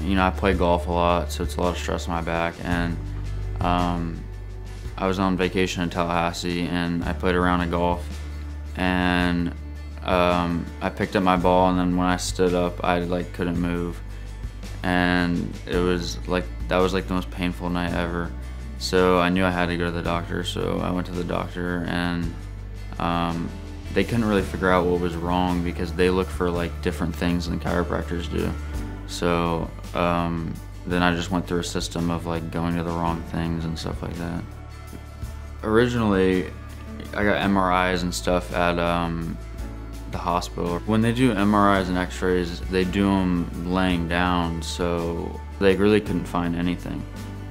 you know, I play golf a lot, so it's a lot of stress on my back. And I was on vacation in Tallahassee, and I played a round of golf, and I picked up my ball, and then when I stood up, I like couldn't move, and it was like that was like the most painful night ever. So I knew I had to go to the doctor. So I went to the doctor, and they couldn't really figure out what was wrong because they look for like different things than chiropractors do. So then I just went through a system of like going to the wrong things and stuff like that. Originally, I got MRIs and stuff at the hospital. When they do MRIs and x-rays, they do them laying down, so they really couldn't find anything.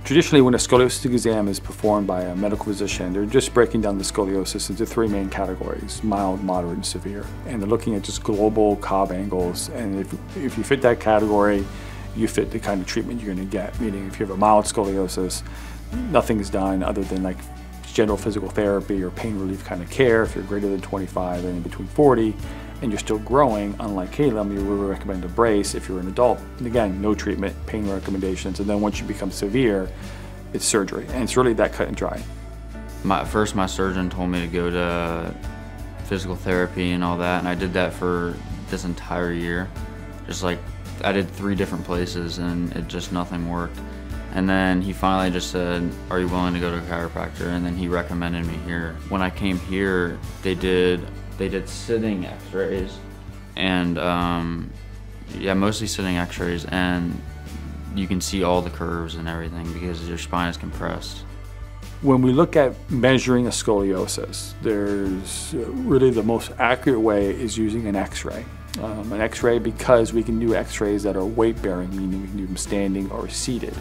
Traditionally, when a scoliosis exam is performed by a medical physician, they're just breaking down the scoliosis into three main categories: mild, moderate, and severe. And they're looking at just global Cobb angles, and if you fit that category, you fit the kind of treatment you're going to get. Meaning, if you have a mild scoliosis, nothing is done other than like general physical therapy or pain relief kind of care. If you're greater than 25 and in between 40 and you're still growing, unlike Calum, you would recommend a brace if you're an adult. And again, no treatment, pain recommendations, and then once you become severe, it's surgery. And it's really that cut and dry. My surgeon told me to go to physical therapy and all that, and I did that for this entire year. Just like, I did 3 different places and it just nothing worked. And then he finally just said, "Are you willing to go to a chiropractor?" And then he recommended me here. When I came here, they did sitting x-rays, and yeah, mostly sitting x-rays, and you can see all the curves and everything because your spine is compressed. When we look at measuring a scoliosis, there's really the most accurate way is using an x-ray. An x-ray, because we can do x-rays that are weight-bearing, meaning we can do them standing or seated.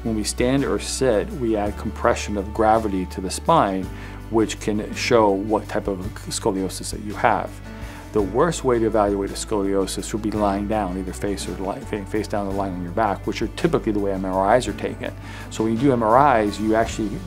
When we stand or sit, we add compression of gravity to the spine, which can show what type of scoliosis that you have. The worst way to evaluate a scoliosis would be lying down, either face down or lying on your back, which are typically the way MRIs are taken. So when you do MRIs,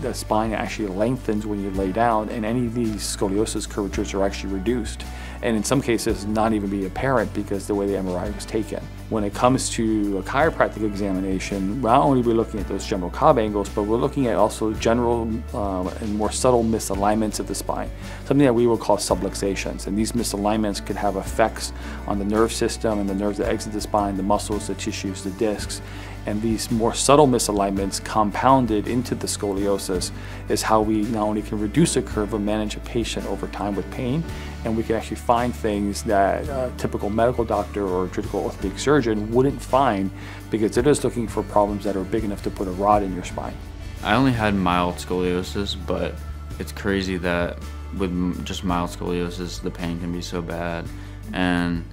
the spine actually lengthens when you lay down, and any of these scoliosis curvatures are actually reduced. And in some cases, not even be apparent because the way the MRI was taken. When it comes to a chiropractic examination, not only are we looking at those general Cobb angles, but we're looking at also general and more subtle misalignments of the spine, something that we will call subluxations. And these misalignments could have effects on the nerve system and the nerves that exit the spine, the muscles, the tissues, the discs. And these more subtle misalignments compounded into the scoliosis is how we not only can reduce a curve but manage a patient over time with pain, and we can actually find things that a typical medical doctor or a typical orthopedic surgeon wouldn't find because they're just looking for problems that are big enough to put a rod in your spine. I only had mild scoliosis, but it's crazy that with just mild scoliosis, the pain can be so bad. And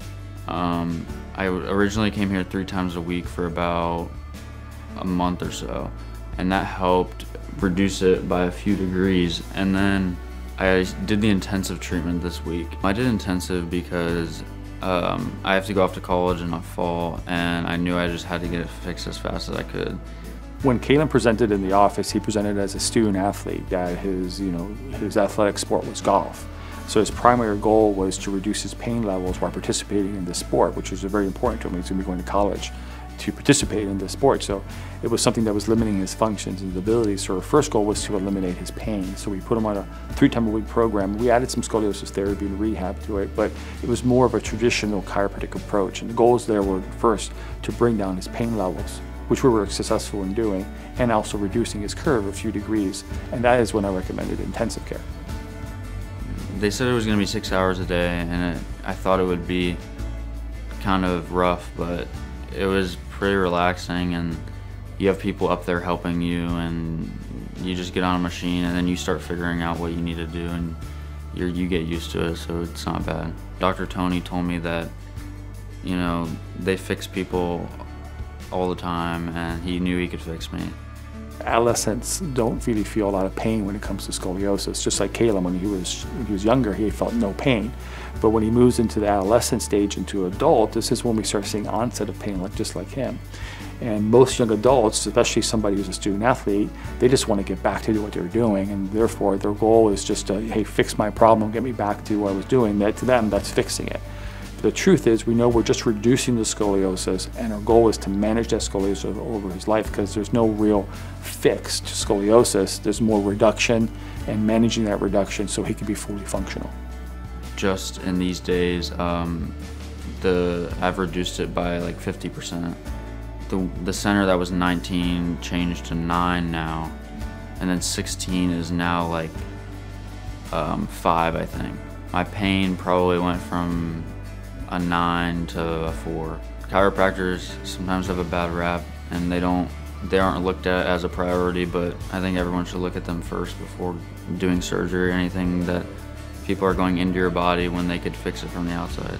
I originally came here 3 times a week for about a month or so, and that helped reduce it by a few degrees. And then I did the intensive treatment this week. I did intensive because I have to go off to college in the fall, and I knew I just had to get it fixed as fast as I could. When Calum presented in the office, he presented as a student athlete that his athletic sport was golf. So his primary goal was to reduce his pain levels while participating in this sport, which was very important to him. He's going to be going to college to participate in this sport. So it was something that was limiting his functions and his abilities. So our first goal was to eliminate his pain. So we put him on a 3-time-a-week program. We added some scoliosis therapy and rehab to it, but it was more of a traditional chiropractic approach. And the goals there were first to bring down his pain levels, which we were successful in doing, and also reducing his curve a few degrees. And that is when I recommended intensive care. They said it was going to be 6 hours a day, and I thought it would be kind of rough, but it was pretty relaxing, and you have people up there helping you, and you just get on a machine and then you start figuring out what you need to do, and you get used to it, so it's not bad. Dr. Tony told me that, you know, they fix people all the time, and he knew he could fix me. Adolescents don't really feel a lot of pain when it comes to scoliosis. Just like Calum, when he was younger, he felt no pain. But when he moves into the adolescent stage, into adult, this is when we start seeing onset of pain, just like him. And most young adults, especially somebody who's a student athlete, they just want to get back to what they're doing, and therefore their goal is just to, hey, fix my problem, get me back to what I was doing. That to them, that's fixing it. But the truth is, we know we're just reducing the scoliosis, and our goal is to manage that scoliosis over his life, because there's no real fix to scoliosis. There's more reduction and managing that reduction so he can be fully functional. Just in these days, I've reduced it by like 50%. The center that was 19 changed to 9 now, and then 16 is now like 5, I think. My pain probably went from a 9 to a 4. Chiropractors sometimes have a bad rap, and they aren't looked at as a priority, but I think everyone should look at them first before doing surgery or anything that people are going into your body when they could fix it from the outside.